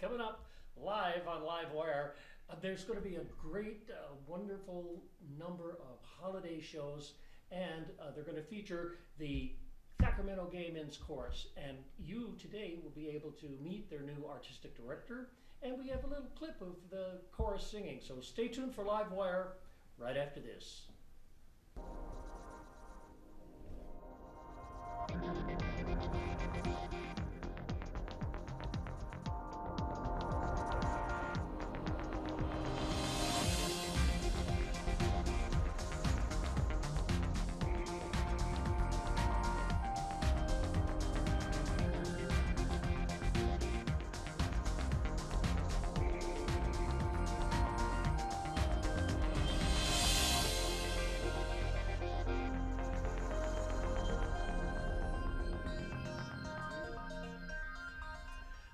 Coming up live on LiveWire, there's going to be a great, wonderful number of holiday shows, and they're going to feature the Sacramento Gay Men's Chorus. And you today will be able to meet their new artistic director, and we have a little clip of the chorus singing. So stay tuned for LiveWire right after this.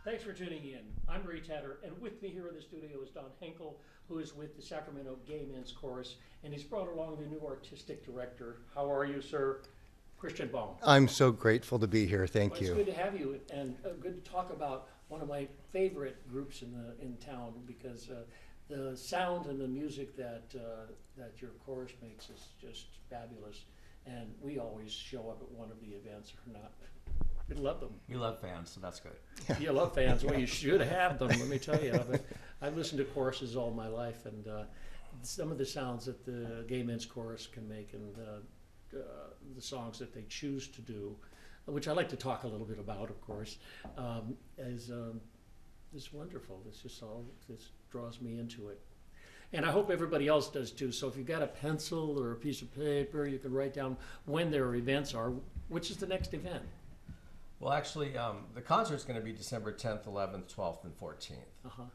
Thanks for tuning in. I'm Ray Tatter, and with me here in the studio is Don Henkel, who is with the Sacramento Gay Men's Chorus, and he's brought along the new artistic director. How are you, sir? Christian Baum. I'm so grateful to be here. Thank you. It's good to have you, and good to talk about one of my favorite groups in town, because the sound and the music that your chorus makes is just fabulous, and we always show up at one of the events or not. We love them. We love fans, so that's good. You love fans. Well, you should have them, let me tell you. I've listened to choruses all my life, and some of the sounds that the Gay Men's Chorus can make, and the songs that they choose to do, which I like to talk a little bit about, of course, is wonderful. This draws me into it. And I hope everybody else does too. So if you've got a pencil or a piece of paper, you can write down when their events are. Which is the next event? Well, actually, the concert's going to be December 10th, 11th, 12th, and 14th.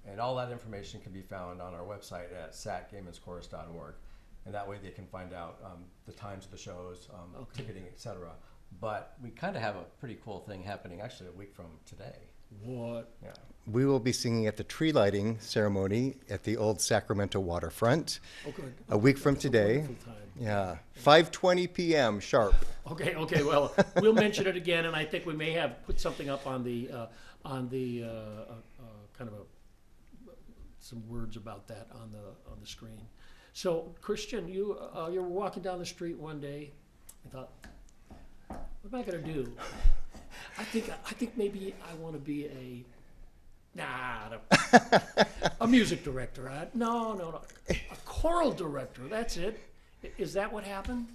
And all that information can be found on our website at sacgaymenschorus.org. And that way they can find out the times of the shows, ticketing, etc. But we kind of have a pretty cool thing happening actually a week from today. What? Yeah. We will be singing at the tree lighting ceremony at the old Sacramento waterfront. Oh, good. A week from today. Yeah, 5:20 p.m. sharp. Okay. Well, we'll mention it again, and I think we may have put something up on the kind of some words about that on the screen. So, Christian, you were walking down the street one day. I thought, what am I going to do? I think maybe I want to be a music director. No, a choral director. That's it. Is that what happened?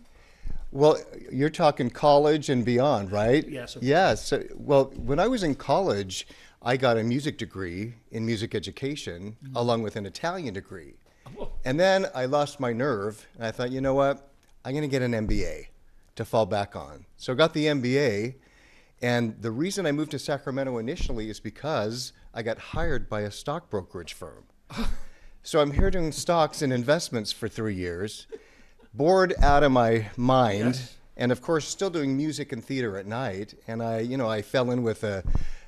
Well, you're talking college and beyond, right? Yes. Yes. So, well, when I was in college, I got a music degree in music education, along with an Italian degree. Oh. And then I lost my nerve, and I thought, you know what? I'm going to get an MBA to fall back on. So I got the MBA, and the reason I moved to Sacramento initially is because I got hired by a stock brokerage firm. So I'm here doing stocks and investments for 3 years, bored out of my mind, Yes. and of course still doing music and theater at night. And I fell in with a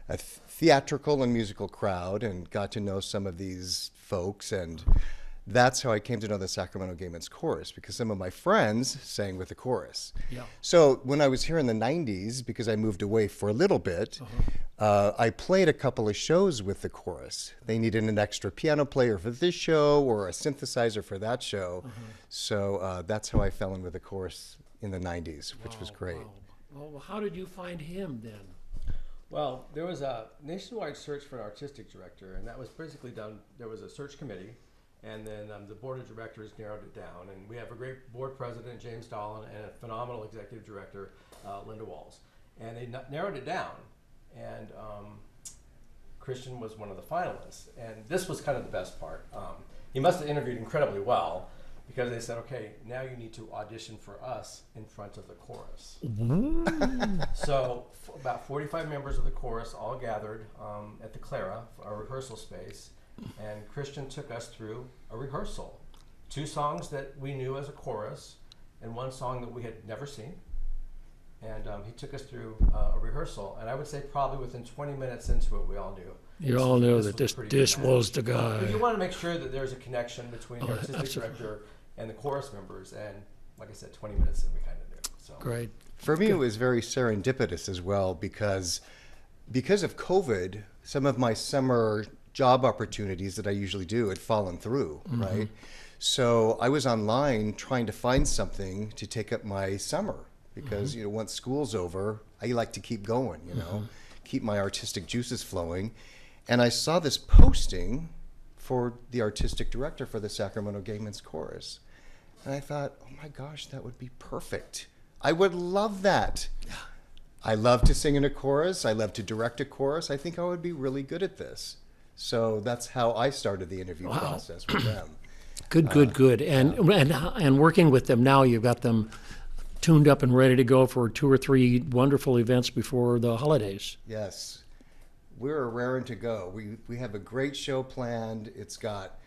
theatrical and musical crowd and got to know some of these folks, and that's how I came to know the Sacramento Gay Men's Chorus, because some of my friends sang with the chorus. Yeah. So when I was here in the 90s, because I moved away for a little bit, I played a couple of shows with the chorus. They needed an extra piano player for this show or a synthesizer for that show. So that's how I fell in with the chorus in the 90s, which was great. Wow. Well, how did you find him then? Well, there was a nationwide search for an artistic director, and that was basically done. There was a search committee, and then the board of directors narrowed it down. And we have a great board president, James Dolan, and a phenomenal executive director, Linda Walls. And they narrowed it down, and Christian was one of the finalists. And this was kind of the best part. He must have interviewed incredibly well, because they said, okay, now you need to audition for us in front of the chorus. So about 45 members of the chorus all gathered at the Clara, our rehearsal space, and Christian took us through a rehearsal. 2 songs that we knew as a chorus, and 1 song that we had never seen. And he took us through a rehearsal, and I would say probably within 20 minutes into it, we all knew. You all knew that this good was the guy. But you want to make sure that there's a connection between the artistic director and the chorus members, and like I said, 20 minutes in we kind of knew. So Great. For me, it was very serendipitous as well, because because of COVID, some of my summer job opportunities that I usually do had fallen through, right? So I was online trying to find something to take up my summer because, you know, once school's over, I like to keep going, you know, keep my artistic juices flowing. And I saw this posting for the artistic director for the Sacramento Gay Men's Chorus. And I thought, oh my gosh, that would be perfect. I would love that. I love to sing in a chorus. I love to direct a chorus. I think I would be really good at this. So that's how I started the interview process with them. Good. And working with them now, you've got them tuned up and ready to go for 2 or 3 wonderful events before the holidays. Yes. We're raring to go. We have a great show planned. It's got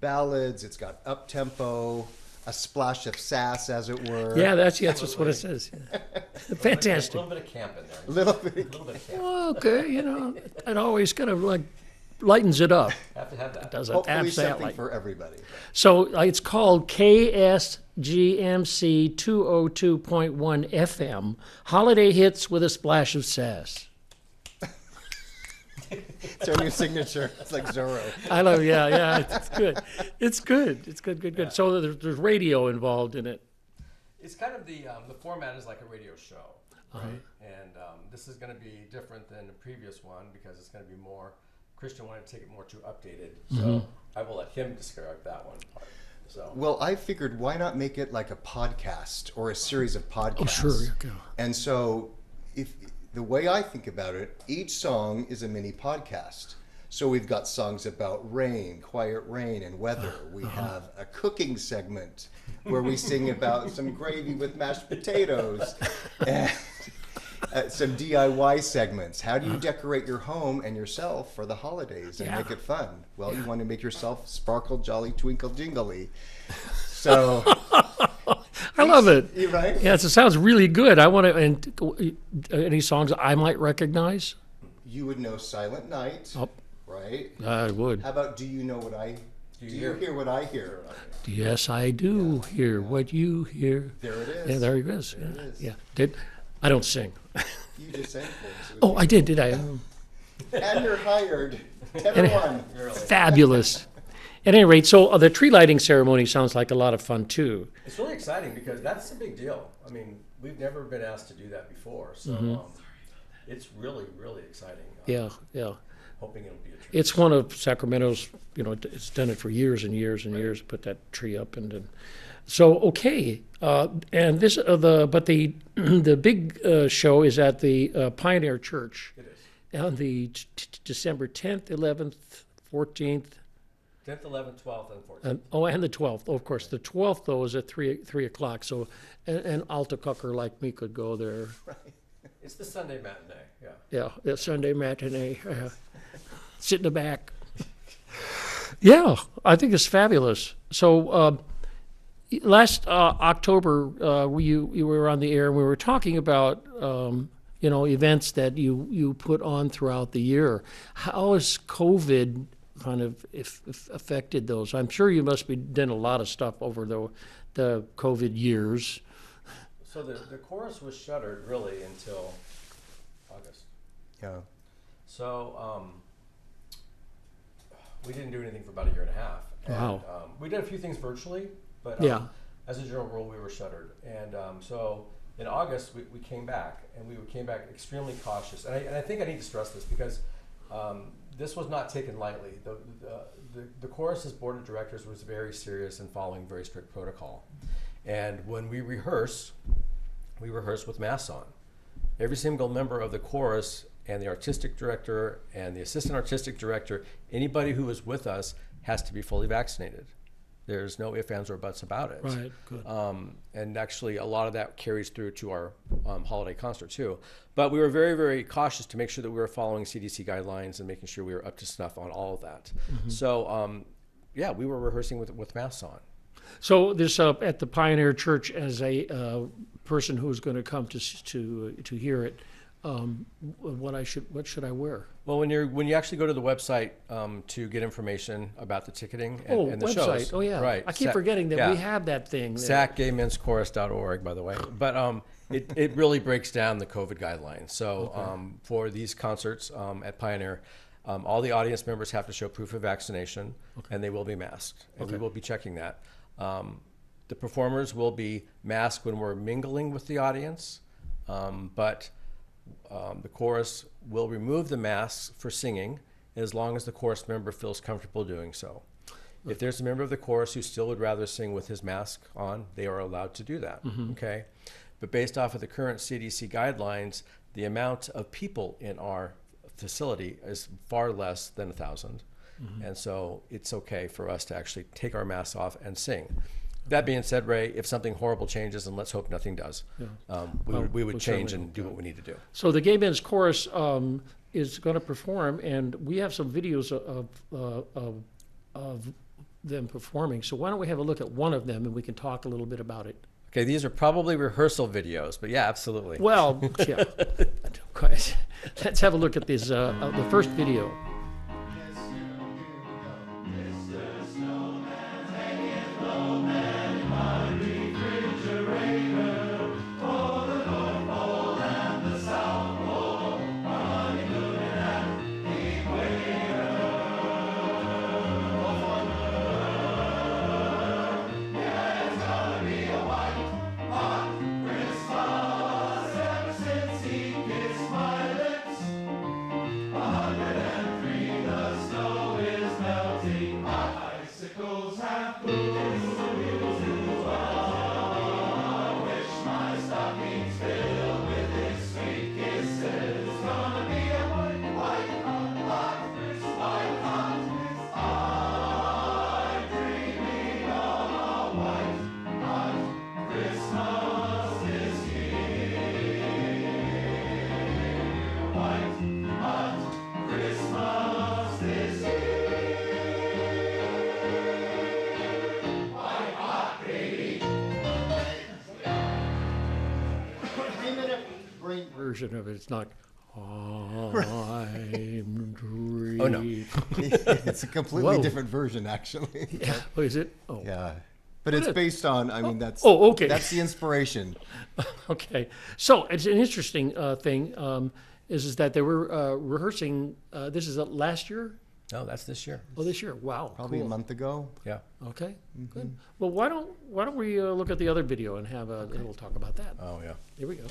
ballads, it's got up-tempo, a splash of sass, as it were. Yeah, that's just what it says. Fantastic. A little bit of camp in there. A little bit. A little bit of camp. Well, okay, you know, it always kind of like lightens it up. Have to have that. Does it? Hopefully Absolutely. something for everybody. So it's called KSGMC 202.1 FM, Holiday Hits with a Splash of Sass. It's our new signature. It's like Zorro. I love, yeah, it's good. It's good. Yeah. So there's radio involved in it. It's kind of the format is like a radio show, right? And this is going to be different than the previous one because it's going to be more. Christian wanted to take it more to updated, so I will let him describe that one part. So. Well, I figured why not make it like a podcast or a series of podcasts? Oh, sure. Okay. And so if the way I think about it, each song is a mini podcast. So we've got songs about rain, quiet rain and weather. We have a cooking segment where we sing about some gravy with mashed potatoes. And some DIY segments. How do you decorate your home and yourself for the holidays and make it fun? Well, you want to make yourself sparkle, jolly, twinkle, jingly. So I love it. You right? Yes, it sounds really good. I want to. And any songs I might recognize? You would know Silent Night, right? I would. How about Do You Know What I? Do you hear what I hear? Yes, I do hear what you hear. There it is. Yeah, there it is. There it is. Yeah. I don't sing. You just sang for us. Oh, I did I? And you're hired. 10-1. Fabulous. At any rate, so the tree lighting ceremony sounds like a lot of fun too. It's really exciting because that's a big deal. I mean, we've never been asked to do that before, so it's really, really exciting. Yeah. Hoping it'll be a treat. It's one of Sacramento's, you know, it's done it for years and years and years, put that tree up and so, okay. And this, but the big show is at the Pioneer Church. It is. On the December 10th, 11th, 14th. 10th, 11th, 12th, and 14th. And the 12th. Oh, of course, the 12th, though, is at 3 o'clock. So an alta cucker like me could go there. Right. It's the Sunday matinee, yeah. Yeah, the Sunday matinee. Sit in the back. Yeah, I think it's fabulous. So last October, you were on the air and we were talking about events that you put on throughout the year. How has COVID kind of affected those? I'm sure you must be done a lot of stuff over the COVID years. So the chorus was shuttered really until August. Yeah. So we didn't do anything for about a year and a half. And, Wow. We did a few things virtually, but as a general rule, we were shuttered. And so in August, we came back, and we came back extremely cautious. And I think I need to stress this because this was not taken lightly. The chorus's board of directors was very serious in following very strict protocol. And when we rehearse with masks on. Every single member of the chorus and the artistic director and the assistant artistic director, anybody who is with us has to be fully vaccinated. There's no ifs, ands, or buts about it. Right, good. And actually a lot of that carries through to our holiday concert too. But we were very, very cautious to make sure that we were following CDC guidelines and making sure we were up to snuff on all of that. Mm-hmm. So we were rehearsing with masks on. So this at the Pioneer Church, as a person who's going to come to hear it, what should I wear? Well, when you actually go to the website to get information about the ticketing and the website. shows. Oh yeah, right. I keep forgetting that we have that thing. SacGayMen'sChorus.org, by the way. But it really breaks down the COVID guidelines. So for these concerts at Pioneer, all the audience members have to show proof of vaccination, and they will be masked, and we will be checking that. The performers will be masked when we're mingling with the audience, but the chorus will remove the masks for singing as long as the chorus member feels comfortable doing so. If there's a member of the chorus who still would rather sing with his mask on, they are allowed to do that, okay? But based off of the current CDC guidelines, the amount of people in our facility is far less than 1,000. And so it's okay for us to actually take our masks off and sing. That being said, Ray, if something horrible changes, and let's hope nothing does, we would change and do what we need to do. So the Gay Men's Chorus is going to perform, and we have some videos of them performing. So why don't we have a look at one of them, and we can talk a little bit about it. Okay, these are probably rehearsal videos, but yeah, absolutely. Well, yeah. Quite. Let's have a look at this, the first video. Version of it. It's not. I'm dreaming. Oh no, It's a completely Whoa. different version, actually. Yeah. Oh, is it? Oh, Yeah, but it's based on. I mean, that's. Oh, okay. That's the inspiration. okay. So it's an interesting thing. Is that they were rehearsing? This is last year. no, that's this year. Oh, this year. Wow. Probably cool. a month ago. Yeah. Okay. Good. Well, why don't we look at the other video and have a little talk about that? Oh yeah. Here we go.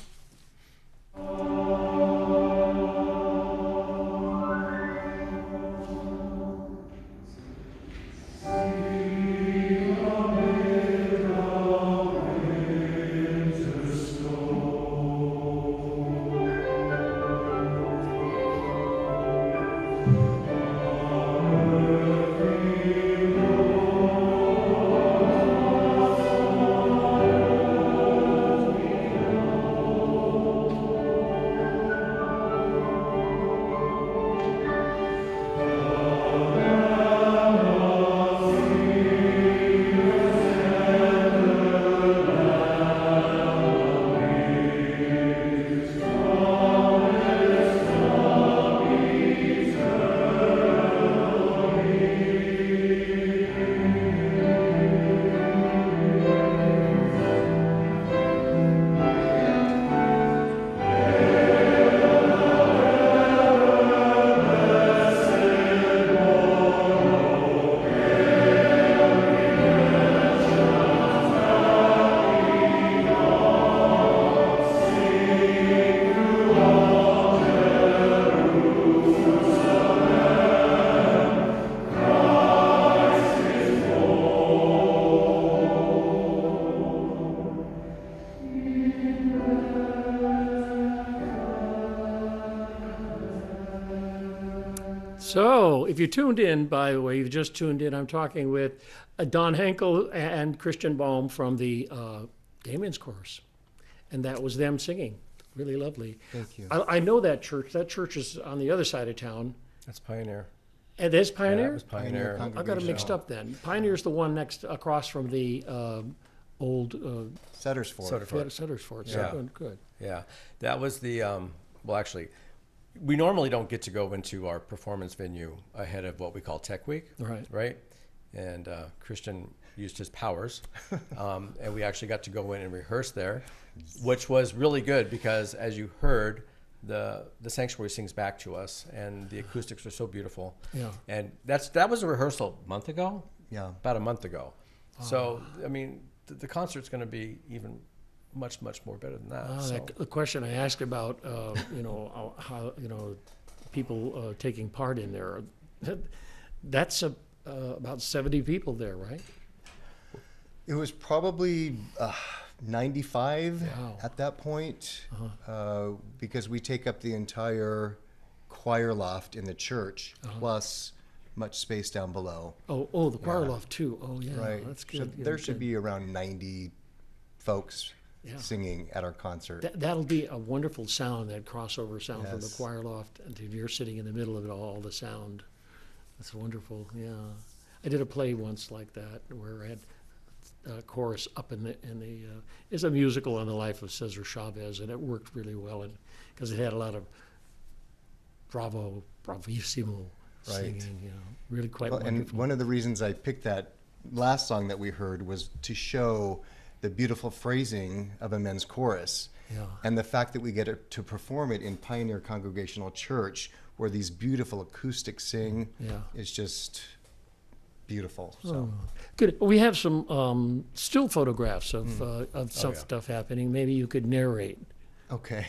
So, if you tuned in, by the way, you've just tuned in, I'm talking with Don Henkel and Christian Baum from the Gay Men's Chorus. And that was them singing. Really lovely. Thank you. I know that church. That church is on the other side of town. That's Pioneer. And there's Yeah, Pioneer? that was Pioneer. Pioneer I got it mixed up then. Pioneer's the one next across from the old Settersford. Suttersford. Yeah. So good. Yeah, that was the, well, actually, we normally don't get to go into our performance venue ahead of what we call Tech Week, Right. right? And Christian used his powers, and we actually got to go in and rehearse there, which was really good because, as you heard, the sanctuary sings back to us, and the acoustics are so beautiful. Yeah. And that was a rehearsal a month ago. Yeah. About a month ago. So I mean, the concert's going to be even much more better than that. So. The question I asked about, how people taking part in there, that's about 70 people there, right? It was probably 95 Wow. at that point, because we take up the entire choir loft in the church, plus much space down below. Oh, the choir loft too. Oh, yeah, Right. that's So good. there should be around 90 folks singing at our concert. That'll be a wonderful sound, that crossover sound from the Yes. choir loft, and you're sitting in the middle of it all, the sound. That's wonderful, yeah. I did a play once like that, where I had a chorus up in the it's a musical on the life of Cesar Chavez, and it worked really well, because it had a lot of bravissimo singing, really quite Well, and wonderful. one of the reasons I picked that last song that we heard was to show the beautiful phrasing of a men's chorus. Yeah. And the fact that we get to perform it in Pioneer Congregational Church, where these beautiful acoustics sing, is just beautiful. So Good. We have some still photographs of some yeah. stuff happening. Maybe you could narrate. okay.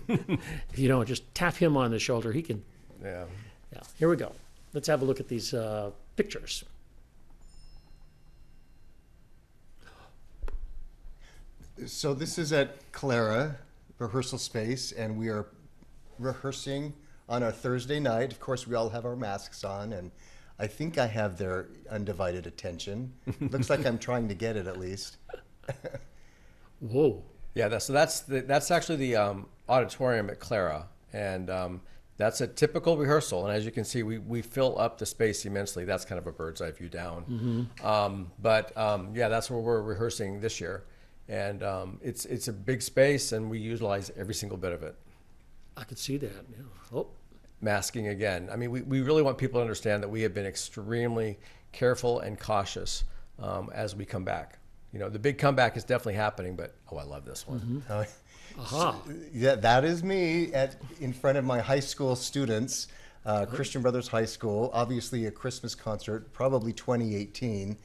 If you don't, just tap him on the shoulder. He can. Yeah. Yeah. Here we go. Let's have a look at these pictures. So this is at Clara rehearsal space, and we are rehearsing on our Thursday night. Of course, we all have our masks on, and I think I have their undivided attention. Looks like I'm trying to get it at least. Whoa. Yeah, that's actually the auditorium at Clara, and that's a typical rehearsal. And as you can see, we fill up the space immensely. That's kind of a bird's eye view down. Yeah, that's where we're rehearsing this year, and it's a big space, and we utilize every single bit of it. I could see that. Yeah. Oh. Masking again. I mean, we really want people to understand that we have been extremely careful and cautious as we come back. You know, the big comeback is definitely happening, but I love this one. Aha. Yeah, that is me in front of my high school students, Christian Brothers High School. Obviously, a Christmas concert, probably 2018,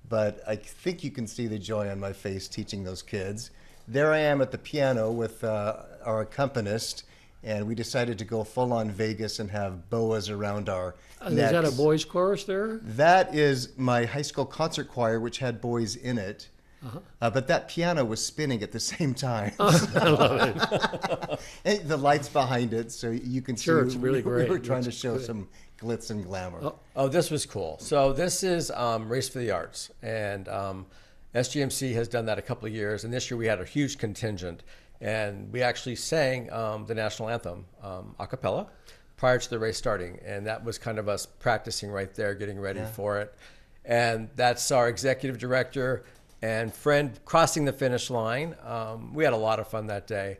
but I think you can see the joy on my face teaching those kids. There I am at the piano with our accompanist, and we decided to go full on Vegas and have boas around our Is necks. that a boys' chorus there? That is my high school concert choir, which had boys in it. But that piano was spinning at the same time. I love it. And the lights behind it, so you can see. Sure, it's really great. We were trying to Looks show good. some glitz and glamour. Oh, this was cool. So this is Race for the Arts, and SGMC has done that a couple of years, and this year we had a huge contingent, and we actually sang the national anthem a cappella prior to the race starting, and that was kind of us practicing right there, getting ready for it. And that's our executive director and friend crossing the finish line. We had a lot of fun that day.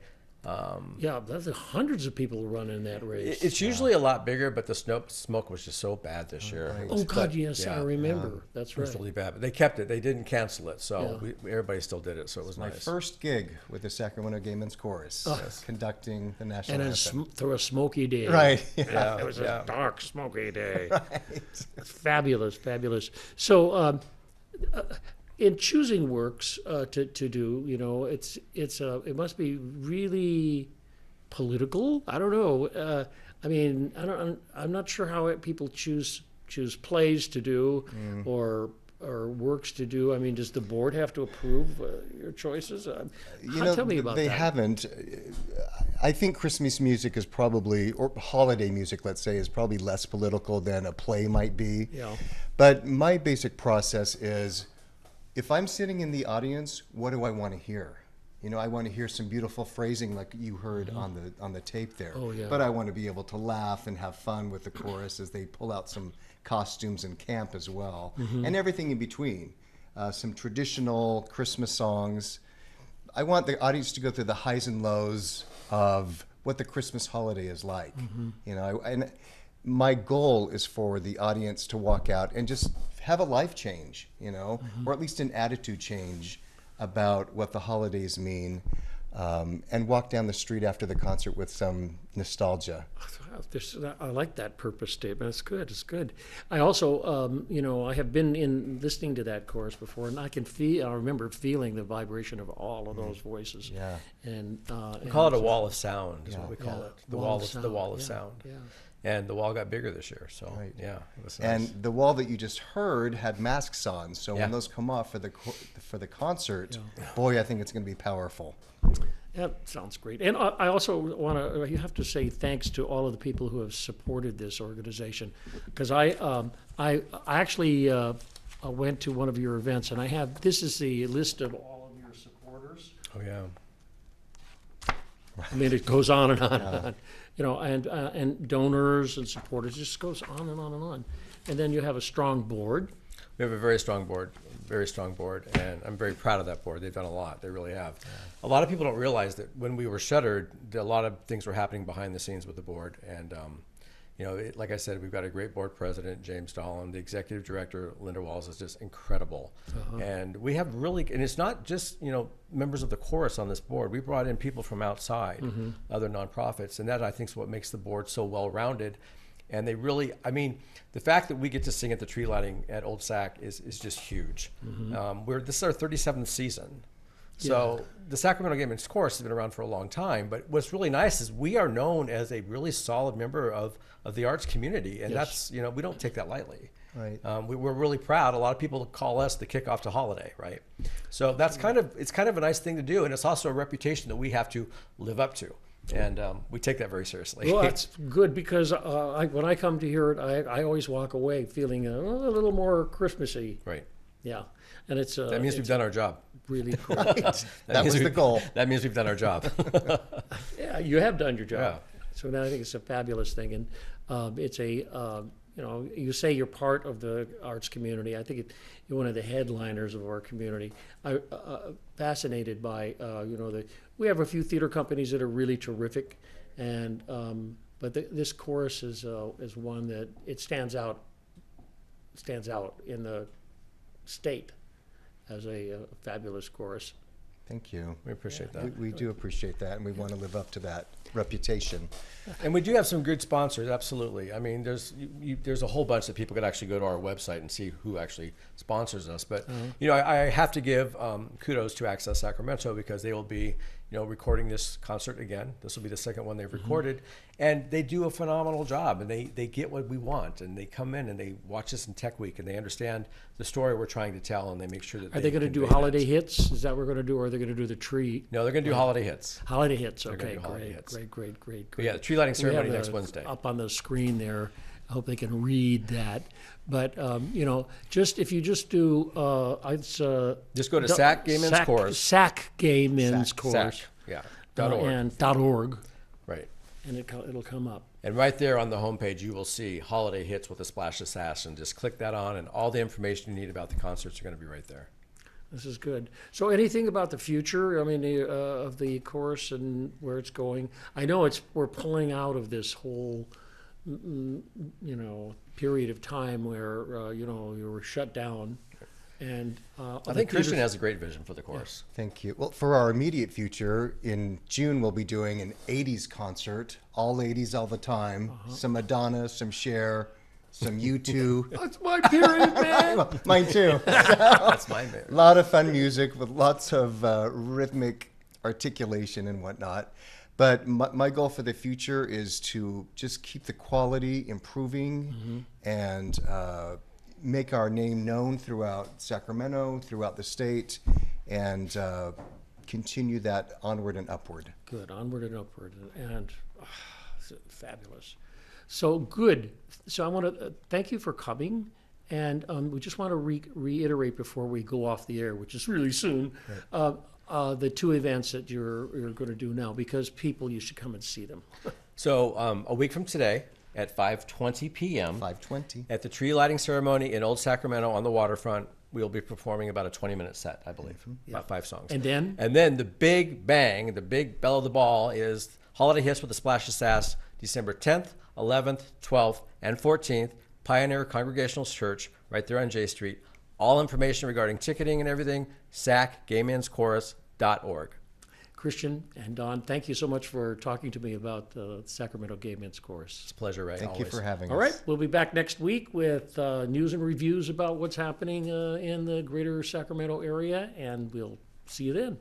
Yeah, that's hundreds of people running that race. It's usually a lot bigger, but the smoke was just so bad this year. Oh, God, But, yes, I yeah, remember. That's It was right. really bad, but they kept it. They didn't cancel it, so Yeah. everybody still did it. So it was My nice. first gig with the Sacramento Gay Men's Chorus, conducting the national And anthem. through a smoky day. Right. Yeah, It was yeah. a dark, smoky day. It's fabulous, fabulous. So, in choosing works to do, you know, it must be really political. I don't know. I mean, I'm not sure how people choose plays to do or works to do. I mean, does the board have to approve your choices? Tell me about they that. haven't. I think Christmas music is probably, or holiday music, let's say, is probably less political than a play might be. Yeah. But my basic process is, if I'm sitting in the audience, what do I want to hear? You know, I want to hear some beautiful phrasing like you heard on the tape there. Oh, yeah. But I want to be able to laugh and have fun with the chorus as they pull out some costumes and camp as well, and everything in between. Some traditional Christmas songs. I want the audience to go through the highs and lows of what the Christmas holiday is like. You know, and my goal is for the audience to walk out and just have a life change, or at least an attitude change about what the holidays mean, and walk down the street after the concert with some nostalgia. I like that purpose statement. It's good. It's good. I also, I have been in listening to that chorus before, and I remember feeling the vibration of all of those voices. Yeah. And We call it a wall of sound, is what we call Yeah. it. The wall of Yeah. sound. Yeah. And the wall got bigger this year, so Right. yeah, it was nice. And the wall that you just heard had masks on, so Yeah. when those come off for the concert, boy, I think it's going to be powerful. That sounds great. And I also want to, you have to say thanks to all of the people who have supported this organization. Because I actually went to one of your events, and this is the list of all of your supporters. Oh yeah. I mean, it goes on and on and on. And donors and supporters, it just goes on and on and on. And then you have a strong board. We have a very strong board, and I'm very proud of that board. They've done a lot. They really have. A lot of people don't realize that when we were shuttered, a lot of things were happening behind the scenes with the board. And, like I said, we've got a great board president, James Dolan. The executive director, Linda Walls, is just incredible. And we have and it's not just, members of the chorus on this board. We brought in people from outside, other nonprofits. And that, I think, is what makes the board so well-rounded. And they really, the fact that we get to sing at the tree lighting at Old Sac is just huge. This is our 37th season. So the Sacramento Game and Chorus has been around for a long time. But what's really nice is we are known as a really solid member of the arts community. And that's, we don't take that lightly. Right. We're really proud. A lot of people call us the kickoff to holiday, right? So that's it's kind of a nice thing to do. And it's also a reputation that we have to live up to. And we take that very seriously. Well, that's good because when I come to hear it, I always walk away feeling a little more Christmassy. Right. Yeah, and it's That means we've done our job. really cool. That was the goal. That means we've done our job. Yeah, you have done your job. Yeah. So now I think it's a fabulous thing, and it's you say you're part of the arts community. I think you're one of the headliners of our community. I'm fascinated by we have a few theater companies that are really terrific, and but this chorus is one that it stands out in the state as a fabulous chorus. Thank you. We appreciate that. We do appreciate that, and we want to live up to that reputation. And we do have some good sponsors, absolutely. I mean, there's a whole bunch that people could actually go to our website and see who actually sponsors us. But I have to give kudos to Access Sacramento because they will be recording this concert again. This will be the second one they've recorded, and they do a phenomenal job. And they get what we want, and they come in and they watch us in Tech Week, and they understand the story we're trying to tell, and they make sure that Are they going to do holiday hits? Is that what we're going to do, or are they going to do the tree? No, they're going to do holiday hits. Holiday hits. They're gonna Okay, do holiday great. hits. But yeah, the tree lighting ceremony We have next Wednesday. up on the screen there. I hope they can read that. But if you just do, Just go to Sac Gay Men's Chorus. Sac Gay Men's Chorus. Sac, yeah. .org. And .org, Right. and it'll come up. And right there on the homepage, you will see holiday hits with a splash of sass, and just click that on, and all the information you need about the concerts are going to be right there. This is good. So anything about the future, of the chorus and where it's going? I know we're pulling out of this whole, period of time where, you were shut down. And I think Christian has a great vision for the chorus. Thank you. Well, for our immediate future, in June we'll be doing an 80s concert, all 80s all the time. Some Madonna, some Cher, some U2. That's my period, man. Mine too. That's my favorite. A lot of fun music with lots of rhythmic articulation and whatnot. But my goal for the future is to just keep the quality improving and make our name known throughout Sacramento, throughout the state, and continue that onward and upward. Good, onward and upward, and fabulous. So good. So I want to thank you for coming, and we just want to reiterate before we go off the air, which is really soon, the two events that you're going to do now, because you should come and see them. So a week from today, at 5:20 p.m. 5:20. At the tree lighting ceremony in Old Sacramento on the waterfront, we'll be performing about a 20-minute set, I believe, about 5 songs. And then? And then the big bang, the big bell of the ball is Holiday Hits with a Splash of Sass, December 10th, 11th, 12th, and 14th, Pioneer Congregational Church, right there on J Street. All information regarding ticketing and everything, sacgaymenschorus.org. Christian and Don, thank you so much for talking to me about the Sacramento Gay Men's Chorus. It's a pleasure, Ray. Thank you always. for having All us. right, we'll be back next week with news and reviews about what's happening in the greater Sacramento area, and we'll see you then.